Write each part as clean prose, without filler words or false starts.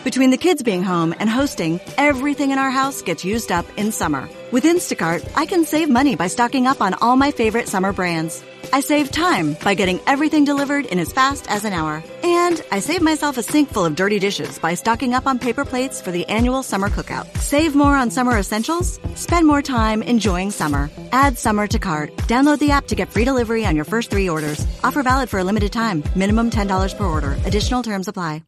Between the kids being home and hosting, everything in our house gets used up in summer. With Instacart, I can save money by stocking up on all my favorite summer brands. I save time by getting everything delivered in as fast as an hour. And I save myself a sink full of dirty dishes by stocking up on paper plates for the annual summer cookout. Save more on summer essentials? Spend more time enjoying summer. Add summer to cart. Download the app to get free delivery on your first 3 orders. Offer valid for a limited time. Minimum $10 per order. Additional terms apply.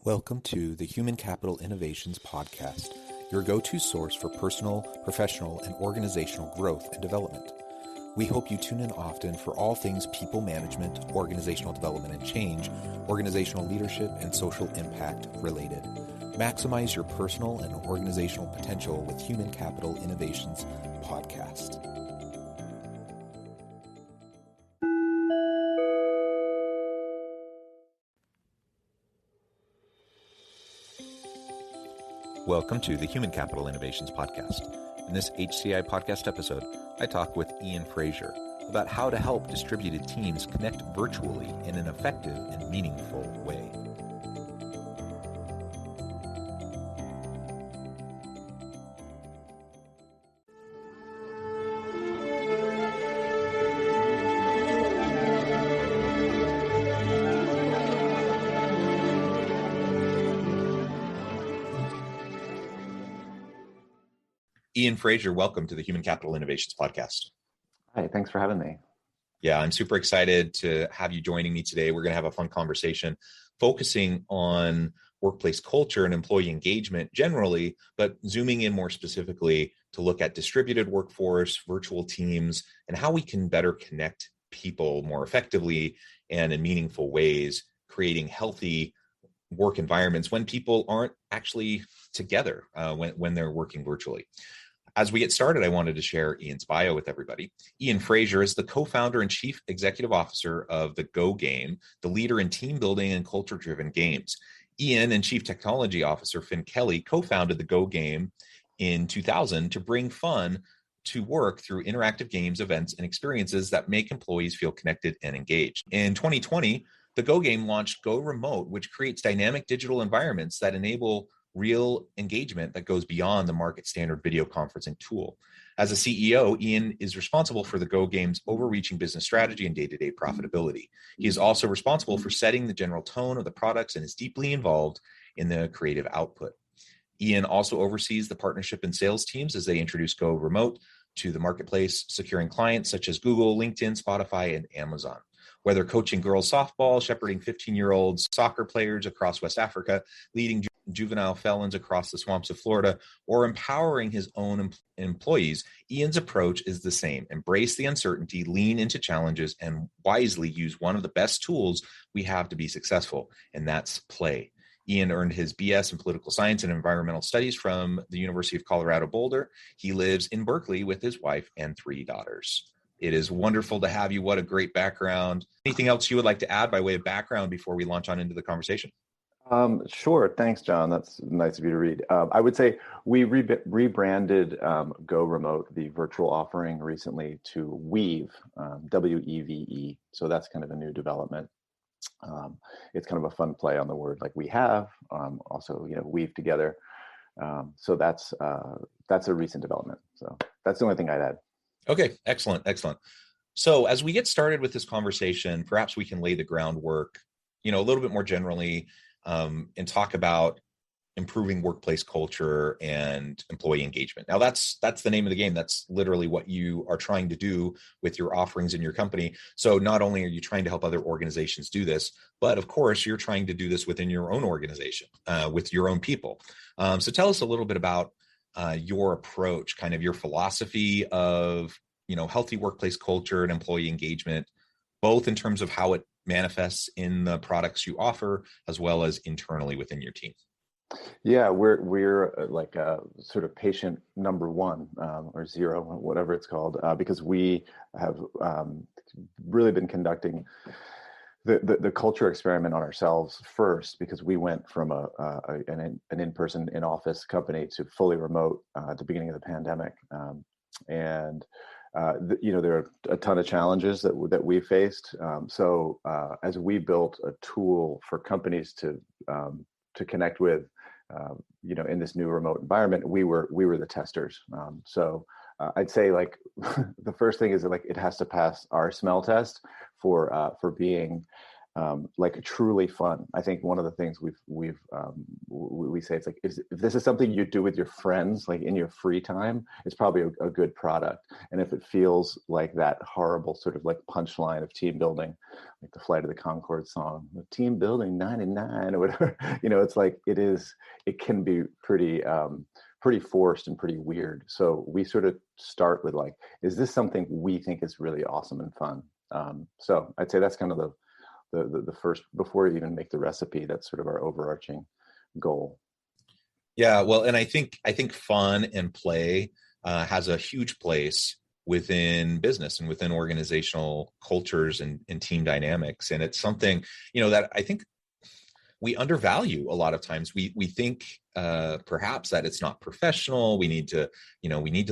Welcome to the Human Capital Innovations Podcast, your go-to source for personal, professional, and organizational growth and development. We hope you tune in often for all things people management, organizational development and change, organizational leadership, and social impact related. Maximize your personal and organizational potential with Human Capital Innovations Podcast. Welcome to the Human Capital Innovations Podcast. In this HCI podcast episode, I talk with Ian Fraser about how to help distributed teams connect virtually in an effective and meaningful way. Ian Fraser, welcome to the Human Capital Innovations Podcast. Hi, thanks for having me. Yeah, I'm super excited to have you joining me today. We're going to have a fun conversation focusing on workplace culture and employee engagement generally, but zooming in more specifically to look at distributed workforce, virtual teams, and how we can better connect people more effectively and in meaningful ways, creating healthy work environments when people aren't actually together when they're working virtually. As we get started, I wanted to share Ian's bio with everybody. Ian Fraser is the co-founder and chief executive officer of the Go Game, the leader in team building and culture-driven games. Ian and chief technology officer Finn Kelly co-founded the Go Game in 2000 to bring fun to work through interactive games, events, and experiences that make employees feel connected and engaged. In 2020, the Go Game launched Go Remote, which creates dynamic digital environments that enable real engagement that goes beyond the market standard video conferencing tool. As a CEO, Ian is responsible for the Go Game's overreaching business strategy and day-to-day profitability. He is also responsible for setting the general tone of the products and is deeply involved in the creative output. Ian also oversees the partnership and sales teams as they introduce Go Remote to the marketplace, securing clients such as Google, LinkedIn, Spotify, and Amazon. Whether coaching girls softball, shepherding 15-year-olds soccer players across West Africa, leading juvenile felons across the swamps of Florida, or empowering his own employees, Ian's approach is the same. Embrace the uncertainty, lean into challenges, and wisely use one of the best tools we have to be successful, and that's play. Ian earned his BS in political science and environmental studies from the University of Colorado Boulder. He lives in Berkeley with his wife and 3 daughters. It is wonderful to have you. What a great background. Anything else you would like to add by way of background before we launch on into the conversation? Sure. Thanks, John. That's nice of you to read. I would say we rebranded Go Remote, the virtual offering, recently to Weave, W-E-V-E. So that's kind of a new development. It's kind of a fun play on the word like we have, also, weave together. So that's a recent development. So that's the only thing I'd add. Okay, excellent. So as we get started with this conversation, perhaps we can lay the groundwork, a little bit more generally, and talk about improving workplace culture and employee engagement. Now, that's the name of the game. That's literally what you are trying to do with your offerings in your company. So not only are you trying to help other organizations do this, but of course, you're trying to do this within your own organization, with your own people. So tell us a little bit about your approach, kind of your philosophy of, healthy workplace culture and employee engagement, both in terms of how it manifests in the products you offer, as well as internally within your team. Yeah, we're like a sort of patient number one or zero, whatever it's called, because we have really been conducting the culture experiment on ourselves first, because we went from an in-person, in-office company to fully remote at the beginning of the pandemic, and there are a ton of challenges that we faced. So as we built a tool for companies to connect with in this new remote environment, we were the testers. So I'd say like the first thing is that like it has to pass our smell test for being like truly fun. I think one of the things we say, it's like, if this is something you do with your friends, like in your free time, it's probably a good product. And if it feels like that horrible sort of like punchline of team building, like the Flight of the Conchords song, the team building 99 or whatever, it's like, it can be pretty forced and pretty weird. So we sort of start with like, is this something we think is really awesome and fun? So I'd say that's kind of the first, before you even make the recipe, that's sort of our overarching goal. Yeah, well, and I think fun and play has a huge place within business and within organizational cultures and team dynamics. And it's something, that I think we undervalue a lot of times. We think perhaps that it's not professional. We need to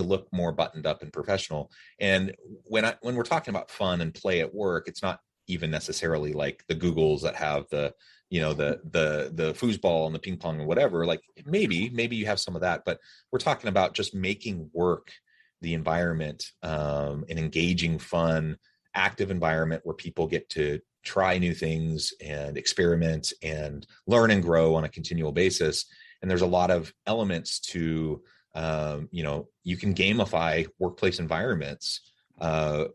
look more buttoned up and professional. And when we're talking about fun and play at work, it's not even necessarily like the Googles that have the foosball and the ping pong and whatever. Like maybe you have some of that, but we're talking about just making work, the environment, an engaging, fun, active environment where people get to try new things and experiment and learn and grow on a continual basis. And there's a lot of elements to, you can gamify workplace environments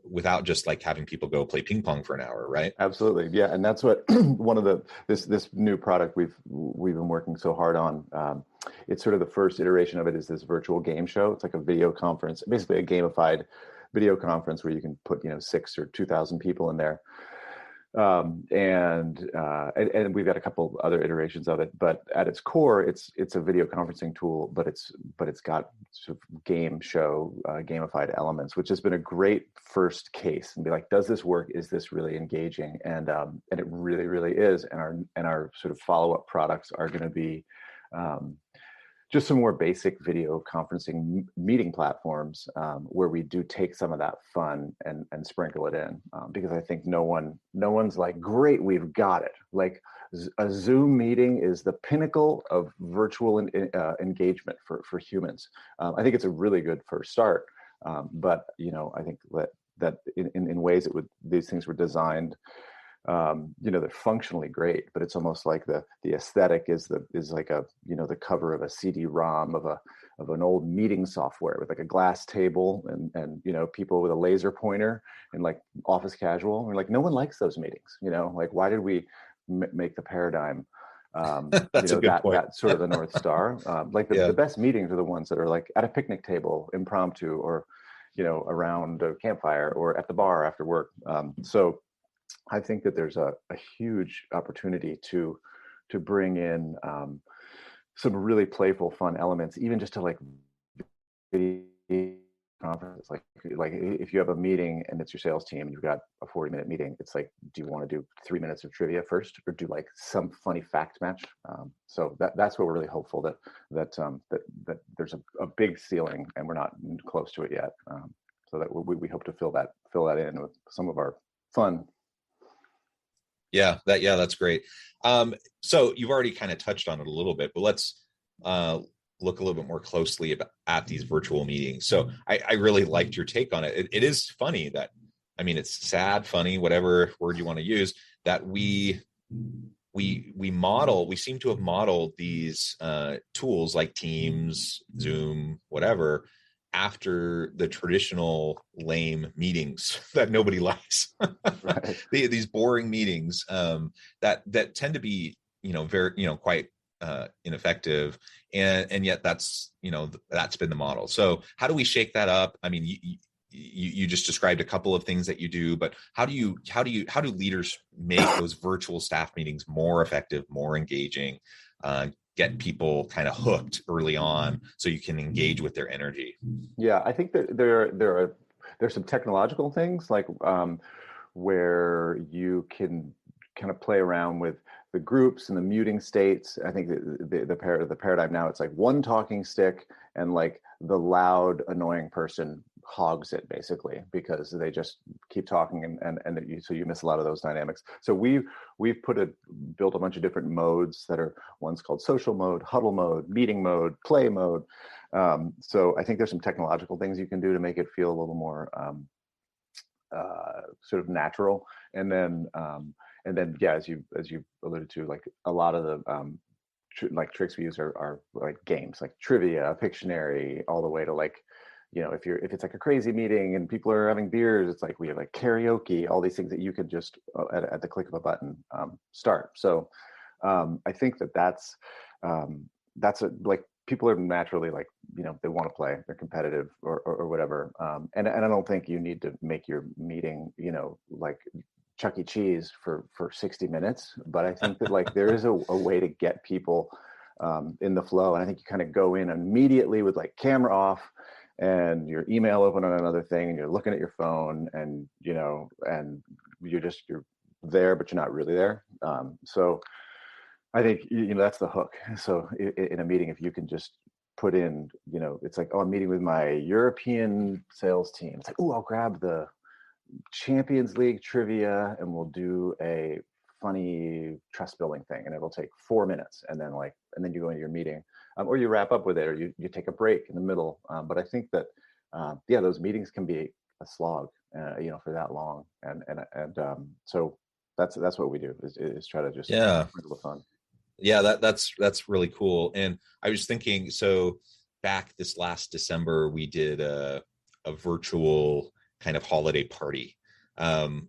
without just like having people go play ping pong for an hour, right? Absolutely, yeah. And that's what one of this new product we've been working so hard on. It's sort of the first iteration of it is this virtual game show. It's like a video conference, basically a gamified video conference where you can put 6 or 2,000 people in there. And we've got a couple other iterations of it, but at its core, it's a video conferencing tool, but it's got sort of game show, gamified elements, which has been a great first case, and be like, does this work? Is this really engaging? And it really, really is. And our sort of follow-up products are going to be, just some more basic video conferencing meeting platforms where we do take some of that fun and sprinkle it in, because I think no one's like, great, we've got it. Like a Zoom meeting is the pinnacle of virtual engagement for humans. I think it's a really good first start, but I think that in ways these things were designed. They're functionally great, but it's almost like the aesthetic is like the cover of a CD-ROM of an old meeting software with like a glass table and people with a laser pointer and like office casual. We're like, no one likes those meetings. Like, why did we make the paradigm? That's a good point. That's sort of the North Star. The best meetings are the ones that are like at a picnic table, impromptu, or around a campfire or at the bar after work. So I think that there's a huge opportunity to bring in some really playful, fun elements, even just to like video conference. Like if you have a meeting and it's your sales team and you've got a 40-minute meeting, it's like, do you want to do 3 minutes of trivia first, or do like some funny fact match? So that's what we're really hopeful that there's a big ceiling and we're not close to it yet. So that we hope to fill that in with some of our fun. Yeah, that's great. So you've already kind of touched on it a little bit, but let's look a little bit more closely at these virtual meetings. So I really liked your take on it. It is funny that, it's sad, funny, whatever word you want to use, that we seem to have modeled these tools like Teams, Zoom, whatever, after the traditional lame meetings that nobody likes. Right. These boring meetings that tend to be very quite ineffective, and yet that's been the model. So how do we shake that up? You just described a couple of things that you do, but how do leaders make those virtual staff meetings more effective, more engaging, get people kind of hooked early on so you can engage with their energy? Yeah, I think that there's some technological things like where you can kind of play around with the groups and the muting states. I think the paradigm now, it's like one talking stick and like the loud, annoying person hogs it basically, because they just keep talking so you miss a lot of those dynamics. So we've built a bunch of different modes that are, one's called social mode, huddle mode, meeting mode, play mode. So I think there's some technological things you can do to make it feel a little more sort of natural. And then yeah, as you alluded to, like a lot of the like tricks we use are like games, like trivia, Pictionary, all the way to like, if it's like a crazy meeting and people are having beers, it's like we have like karaoke, all these things that you could just at the click of a button start. So I think that's like people are naturally like, they want to play, they're competitive or whatever. And I don't think you need to make your meeting, like Chuck E. Cheese for 60 minutes, but I think that like there is a way to get people in the flow. And I think you kind of go in immediately with like camera off and your email open on another thing, and you're looking at your phone, and and you're there, but you're not really there. So I think that's the hook. So in a meeting, if you can just put in, it's like, oh, I'm meeting with my European sales team. It's like, oh, I'll grab the Champions League trivia and we'll do a funny trust building thing, and it'll take 4 minutes, and then you go into your meeting, or you wrap up with it, or you take a break in the middle. But I think that those meetings can be a slog, for that long, and so that's what we do is try to just sprinkle the fun. Yeah, that's really cool. And I was thinking, so back this last December, we did a virtual kind of holiday party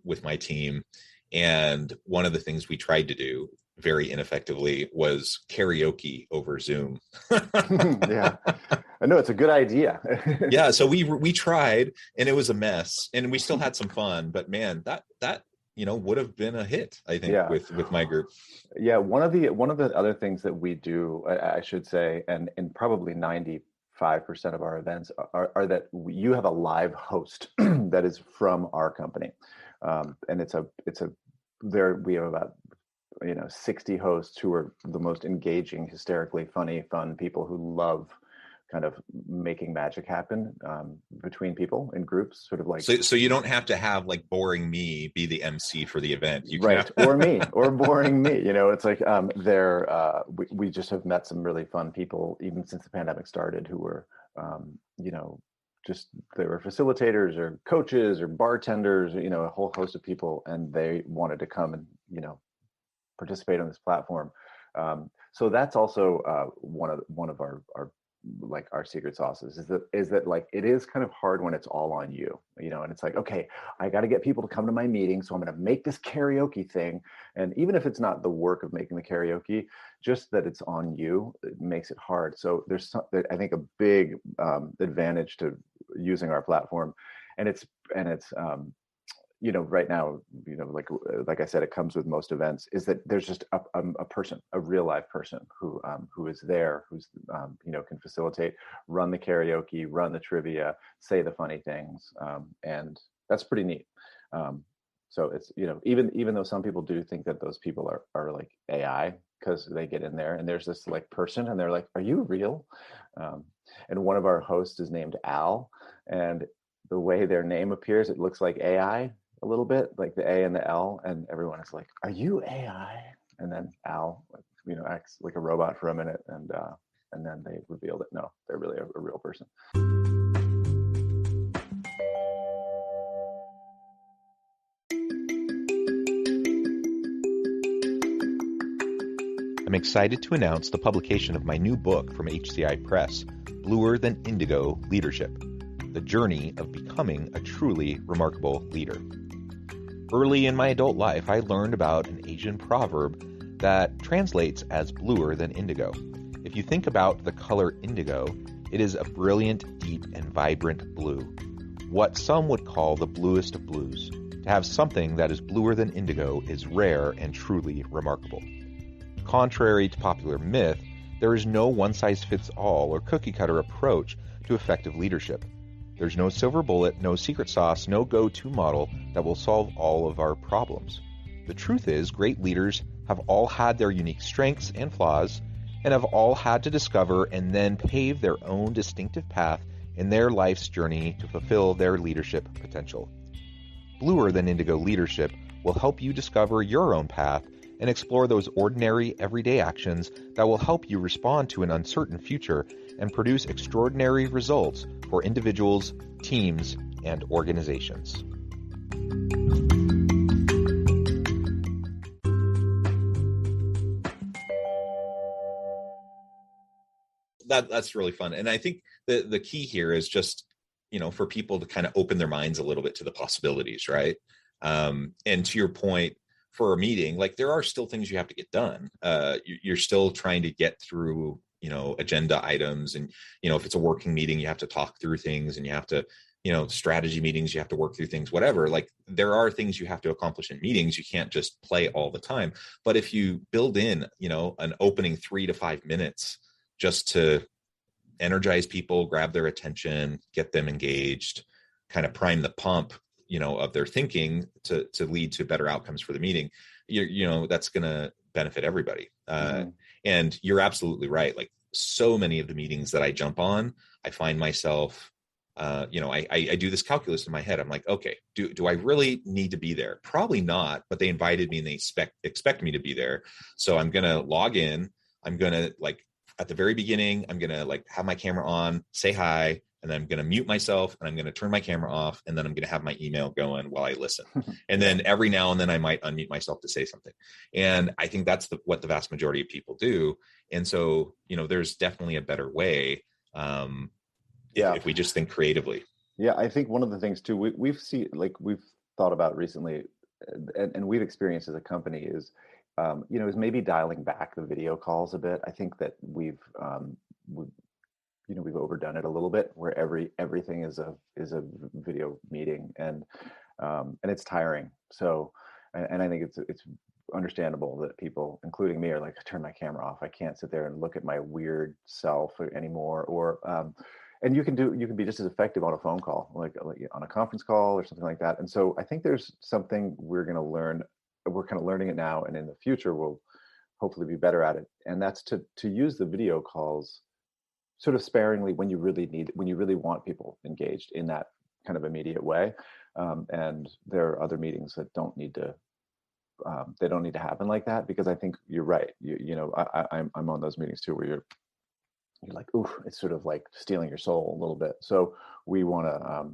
with my team. And one of the things we tried to do very ineffectively was karaoke over Zoom. Yeah, I know, it's a good idea. Yeah, so we tried, and it was a mess, and we still had some fun, but man, that would have been a hit, I think, with my group. Yeah, one of the other things that we do, I should say, and probably 95% of our events are that you have a live host that is from our company, and we have about 60 hosts who are the most engaging, hysterically funny, fun people who love kind of making magic happen between people in groups, sort of like. So you don't have to have like boring me be the MC for the event, or me, or boring me. It's like we just have met some really fun people even since the pandemic started who were just they were facilitators or coaches or bartenders, a whole host of people, and they wanted to come and participate on this platform. So that's also one of our like our secret sauces is that like it is kind of hard when it's all on you, and it's like, okay, I got to get people to come to my meeting, so I'm going to make this karaoke thing, and even if it's not the work of making the karaoke, just that it's on you, it makes it hard. So there's I think a big advantage to using our platform, and it's right now, like I said, it comes with most events, is that there's just a person, a real live person who is there, who's can facilitate, run the karaoke, run the trivia, say the funny things, and that's pretty neat. So it's even though some people do think that those people are like AI, because they get in there and there's this like person and they're like, are you real? And one of our hosts is named Al, and the way their name appears, it looks like AI a little bit, like the A and the L, and everyone is like, are you AI? And then Al acts like a robot for a minute, and then they reveal that no, they're really a real person. I'm excited to announce the publication of my new book from HCI Press, Bluer Than Indigo Leadership: The Journey of Becoming a Truly Remarkable Leader. Early in my adult life, I learned about an Asian proverb that translates as bluer than indigo. If you think about the color indigo, it is a brilliant, deep, and vibrant blue, what some would call the bluest of blues. To have something that is bluer than indigo is rare and truly remarkable. Contrary to popular myth, there is no one-size-fits-all or cookie-cutter approach to effective leadership. There's no silver bullet, no secret sauce, no go-to model that will solve all of our problems. The truth is, great leaders have all had their unique strengths and flaws, and have all had to discover and then pave their own distinctive path in their life's journey to fulfill their leadership potential. Bluer Than Indigo Leadership will help you discover your own path and explore those ordinary, everyday actions that will help you respond to an uncertain future and produce extraordinary results for individuals, teams, and organizations. That's really fun. And I think the key here is just, for people to kind of open their minds a little bit to the possibilities, right? And to your point, for a meeting, like there are still things you have to get done. You're still trying to get through, agenda items. And, if it's a working meeting, you have to talk through things, and you have to, strategy meetings, you have to work through things, whatever. Like there are things you have to accomplish in meetings. You can't just play all the time. But if you build in, an opening 3 to 5 minutes just to energize people, grab their attention, get them engaged, kind of prime the pump, of their thinking to lead to better outcomes for the meeting, that's going to benefit everybody. And you're absolutely right. Like so many of the meetings that I jump on, I find myself, I do this calculus in my head. I'm like, okay, do I really need to be there? Probably not, but they invited me and they expect me to be there. So I'm going to log in. I'm going to at the very beginning, I'm going to have my camera on, say hi, and then I'm going to mute myself and I'm going to turn my camera off. And then I'm going to have my email going while I listen. And then every now and then I might unmute myself to say something. And I think that's what the vast majority of people do. And so, there's definitely a better way if we just think creatively. Yeah. I think one of the things too, we've thought about recently and we've experienced as a company is maybe dialing back the video calls a bit. I think that we've overdone it a little bit, where everything is a video meeting, and it's tiring. So, and I think it's understandable that people, including me, are like, turn my camera off. I can't sit there and look at my weird self anymore. Or and you can be just as effective on a phone call, like on a conference call or something like that. And so I think there's something we're going to learn. We're kind of learning it now, and in the future we'll hopefully be better at it. And that's to use the video calls sort of sparingly when you really want people engaged in that kind of immediate way. And there are other meetings that don't need to happen like that, because I think you're right. I'm on those meetings too, where you're like, oof, it's sort of like stealing your soul a little bit. So we want to,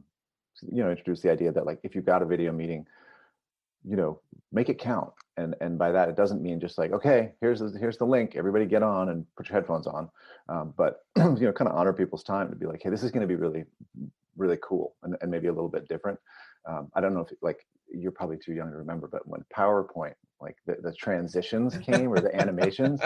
introduce the idea that if you've got a video meeting, make it count. And by that, it doesn't mean just like, okay, here's the link, everybody get on and put your headphones on. But, kind of honor people's time to be like, hey, this is going to be really, really cool. And maybe a little bit different. I don't know if you're probably too young to remember, but when PowerPoint, the transitions came, or the animations,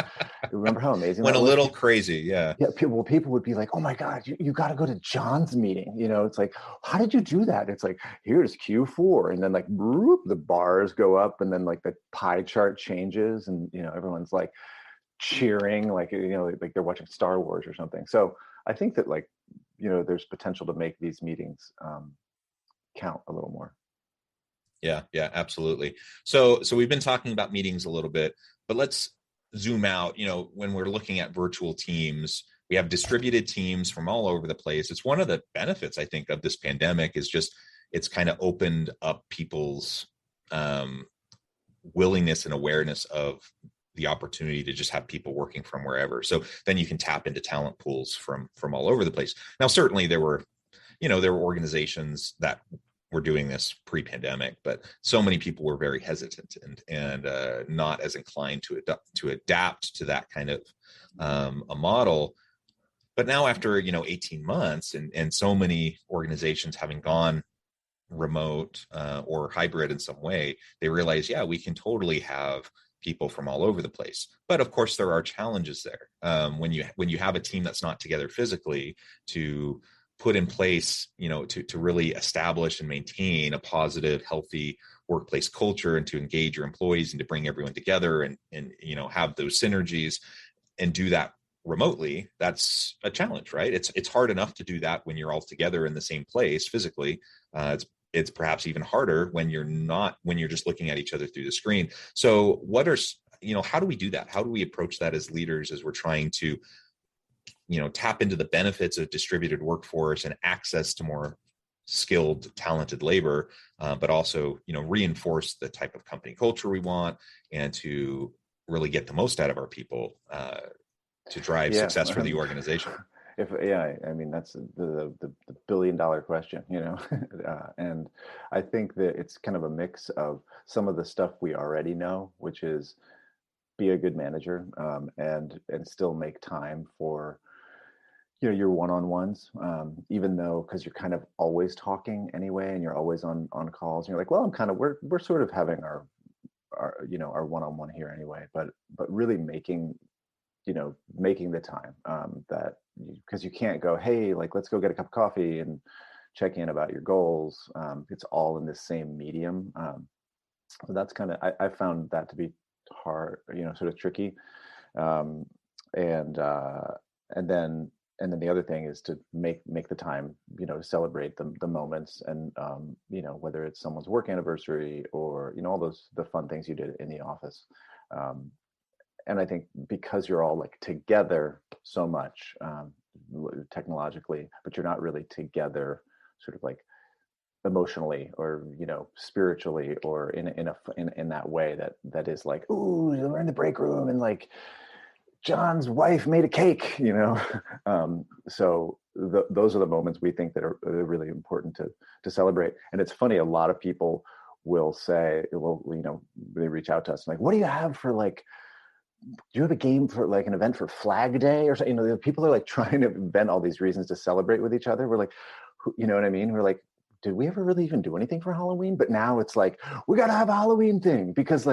remember how amazing went that a was? Little crazy. Yeah. People would be like, oh my God, you got to go to John's meeting. It's like, how did you do that? It's like, here's Q4. And then the bars go up, and then the pie chart changes, and, everyone's cheering, like they're watching Star Wars or something. So I think that there's potential to make these meetings count a little more. Yeah, absolutely. So we've been talking about meetings a little bit, but let's zoom out. When we're looking at virtual teams, we have distributed teams from all over the place. It's one of the benefits, I think, of this pandemic is just it's kind of opened up people's willingness and awareness of the opportunity to just have people working from wherever. So then you can tap into talent pools from all over the place. Now, certainly there were organizations that were doing this pre-pandemic, but so many people were very hesitant and not as inclined to adapt to that kind of a model. But now after 18 months and so many organizations having gone remote or hybrid in some way, they realize, we can totally have people from all over the place. But of course, there are challenges there when you have a team that's not together physically to put in place, to really establish and maintain a positive, healthy workplace culture, and to engage your employees and to bring everyone together and have those synergies and do that remotely. That's a challenge, right? It's hard enough to do that when you're all together in the same place physically. It's perhaps even harder when you're just looking at each other through the screen. So how do we do that? How do we approach that as leaders as we're trying to tap into the benefits of distributed workforce and access to more skilled, talented labor, but also, reinforce the type of company culture we want and to really get the most out of our people to drive success for the organization. I mean, that's the $1 billion question, and I think that it's kind of a mix of some of the stuff we already know, which is be a good manager, and still make time for your one-on-ones, even though, because you're kind of always talking anyway, and you're always on calls, and you're like, well, we're sort of having our one-on-one here anyway, but really making the time, that, because you can't go, hey, like, let's go get a cup of coffee and check in about your goals. It's all in the same medium. So that's kind of, I found that to be hard, sort of tricky. And then the other thing is to make the time, celebrate the moments, and whether it's someone's work anniversary or all the fun things you did in the office. And I think because you're all like together so much, technologically, but you're not really together sort of like emotionally or spiritually, or in that way that is like, ooh, we're in the break room and like John's wife made a cake, so those are the moments we think that are really important to celebrate. And it's funny, a lot of people will say, well, they reach out to us like, what do you have for, like, do you have a game for, like, an event for Flag Day or something? People are like trying to invent all these reasons to celebrate with each other. We're like, you know what I mean? We're like, did we ever really even do anything for Halloween? But now it's like, we got to have a Halloween thing because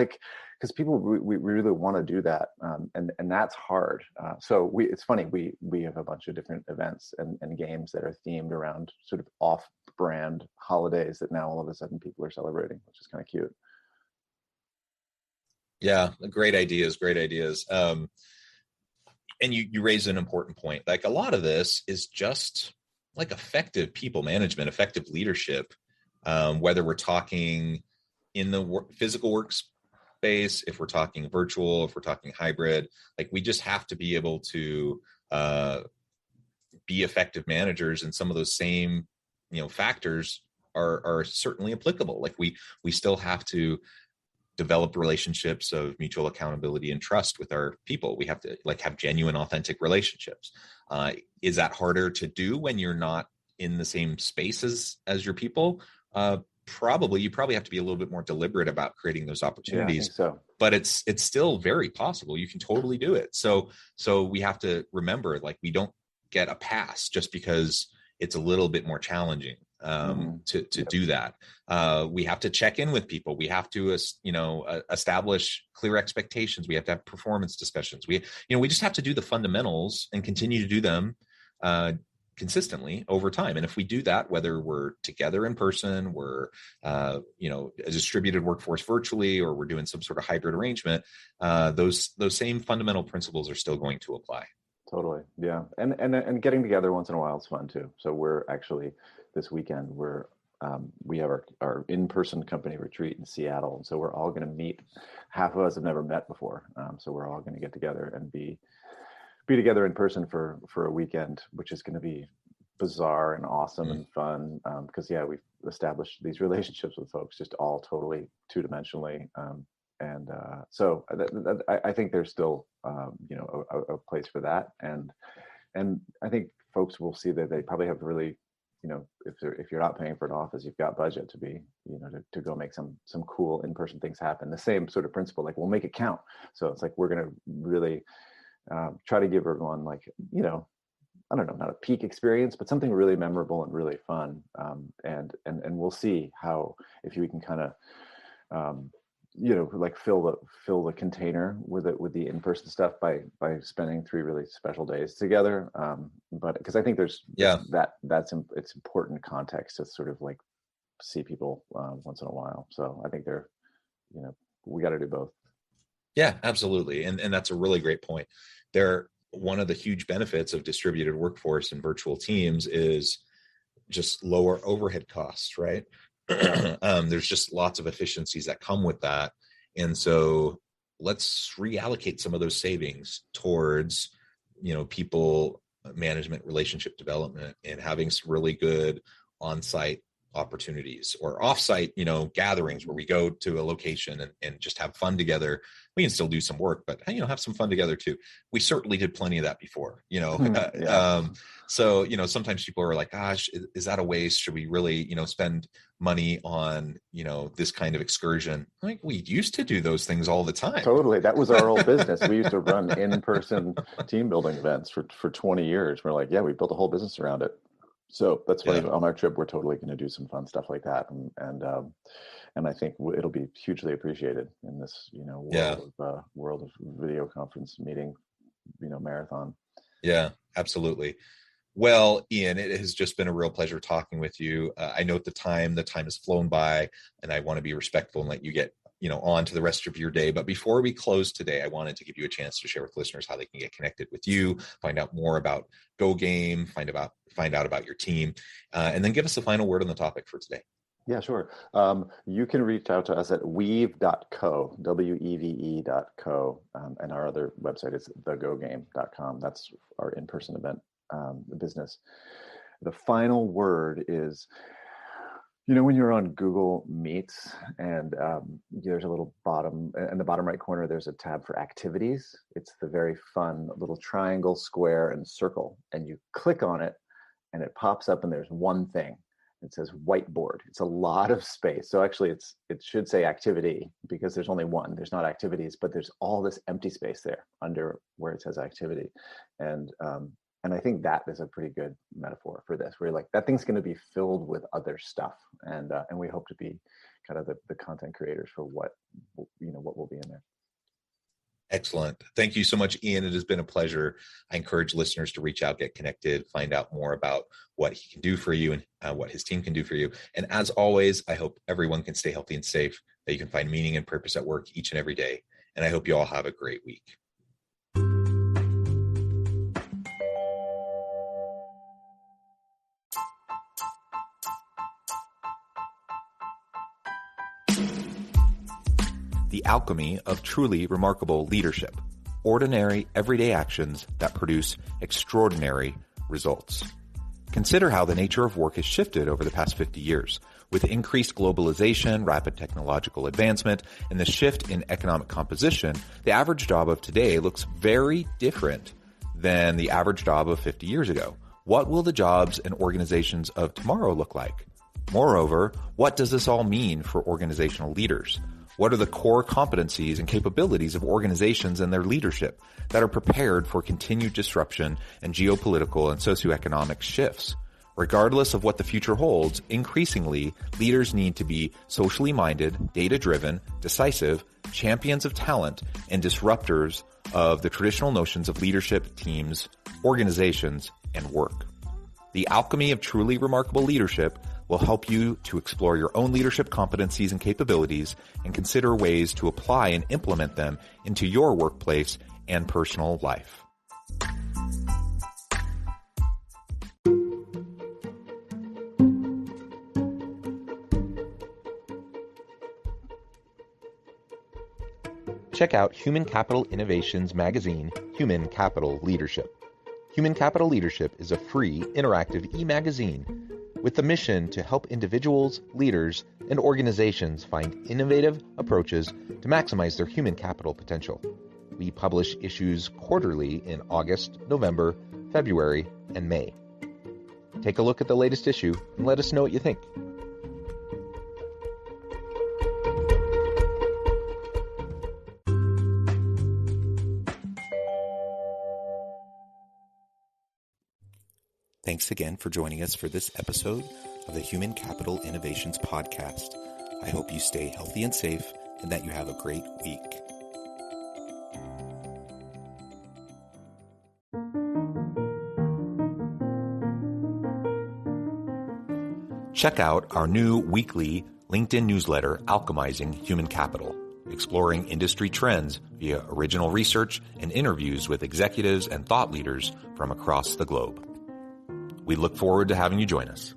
people, we really want to do that. And that's hard. So it's funny, we have a bunch of different events and games that are themed around sort of off-brand holidays that now all of a sudden people are celebrating, which is kind of cute. Yeah, great ideas. And you raise an important point. Like, a lot of this is just like effective people management, effective leadership, whether we're talking in the physical workspace, if we're talking virtual, if we're talking hybrid. Like, we just have to be able to be effective managers, and some of those same factors are certainly applicable. Like, we still have to develop relationships of mutual accountability and trust with our people. We have to have genuine, authentic relationships. Is that harder to do when you're not in the same spaces as your people? Probably. You probably have to be a little bit more deliberate about creating those opportunities. Yeah, I think so. But it's still very possible. You can totally do it. So we have to remember, like, we don't get a pass just because it's a little bit more challenging to do that. We have to check in with people. We have to, establish clear expectations. We have to have performance discussions. We just have to do the fundamentals and continue to do them consistently over time. And if we do that, whether we're together in person, we're, a distributed workforce virtually, or we're doing some sort of hybrid arrangement, those same fundamental principles are still going to apply. Totally. Yeah. And getting together once in a while is fun too. So we're actually, this weekend, we have our in-person company retreat in Seattle. And so we're all going to meet. Half of us have never met before. So we're all going to get together and be together in person for a weekend, which is going to be bizarre and awesome and fun. Because we've established these relationships with folks just all totally two-dimensionally. So I think there's still, a place for that. And I think folks will see that they probably have really, if you're not paying for an office, you've got budget to be, to go make some cool in-person things happen. The same sort of principle, like, we'll make it count. So it's like, we're going to really try to give everyone, like, I don't know, not a peak experience, but something really memorable and really fun. And we'll see how, if we can kind of, fill the container with the in-person stuff by spending 3 really special days together. But because I think it's important context to sort of like see people once in a while. So I think we got to do both. Yeah, absolutely. And that's a really great point. One of the huge benefits of distributed workforce and virtual teams is just lower overhead costs, right? There's just lots of efficiencies that come with that. And so let's reallocate some of those savings towards, people management, relationship development, and having some really good on-site opportunities or off-site, gatherings where we go to a location and just have fun together. We can still do some work, but have some fun together too. We certainly did plenty of that before, Yeah. So, sometimes people are like, gosh, is that a waste? Should we really, spend money on, this kind of excursion? Like, we used to do those things all the time. Totally. That was our old business. We used to run in-person team building events for 20 years. We're like, yeah, we built a whole business around it. So that's funny. Yeah. On our trip, we're totally going to do some fun stuff like that, and I think it'll be hugely appreciated in this world of video conference meeting, marathon. Yeah, absolutely. Well, Ian, it has just been a real pleasure talking with you. I know the time has flown by, and I want to be respectful and let you get on to the rest of your day. But before we close today, I wanted to give you a chance to share with listeners how they can get connected with you, find out more about Go Game, find out about your team, and then give us the final word on the topic for today. Yeah, sure. You can reach out to us at weave.co, WEVE.co, and our other website is thegogame.com. That's our in-person event business. The final word is, when you're on Google Meets and there's a little in the bottom right corner, there's a tab for activities. It's the very fun little triangle, square, and circle. And you click on it and it pops up and there's one thing. It says whiteboard. It's a lot of space. So actually it should say activity because there's only one. There's not activities, but there's all this empty space there under where it says activity. And I think that is a pretty good metaphor for this, where you're like, that thing's going to be filled with other stuff. And we hope to be kind of the content creators for what will be in there. Excellent. Thank you so much, Ian. It has been a pleasure. I encourage listeners to reach out, get connected, find out more about what he can do for you and what his team can do for you. And as always, I hope everyone can stay healthy and safe, that you can find meaning and purpose at work each and every day. And I hope you all have a great week. The alchemy of truly remarkable leadership. Ordinary, everyday actions that produce extraordinary results. Consider how the nature of work has shifted over the past 50 years. With increased globalization, rapid technological advancement, and the shift in economic composition, the average job of today looks very different than the average job of 50 years ago. What will the jobs and organizations of tomorrow look like? Moreover, what does this all mean for organizational leaders? What are the core competencies and capabilities of organizations and their leadership that are prepared for continued disruption and geopolitical and socioeconomic shifts? Regardless of what the future holds, increasingly, leaders need to be socially minded, data-driven, decisive, champions of talent, and disruptors of the traditional notions of leadership, teams, organizations, and work. The alchemy of truly remarkable leadership will help you to explore your own leadership competencies and capabilities and consider ways to apply and implement them into your workplace and personal life. Check out Human Capital Innovations magazine, Human Capital Leadership. Human Capital Leadership is a free, interactive e-magazine with the mission to help individuals, leaders, and organizations find innovative approaches to maximize their human capital potential. We publish issues quarterly in August, November, February, and May. Take a look at the latest issue and let us know what you think. Thanks again for joining us for this episode of the Human Capital Innovations Podcast. I hope you stay healthy and safe and that you have a great week. Check out our new weekly LinkedIn newsletter, Alchemizing Human Capital, exploring industry trends via original research and interviews with executives and thought leaders from across the globe. We look forward to having you join us.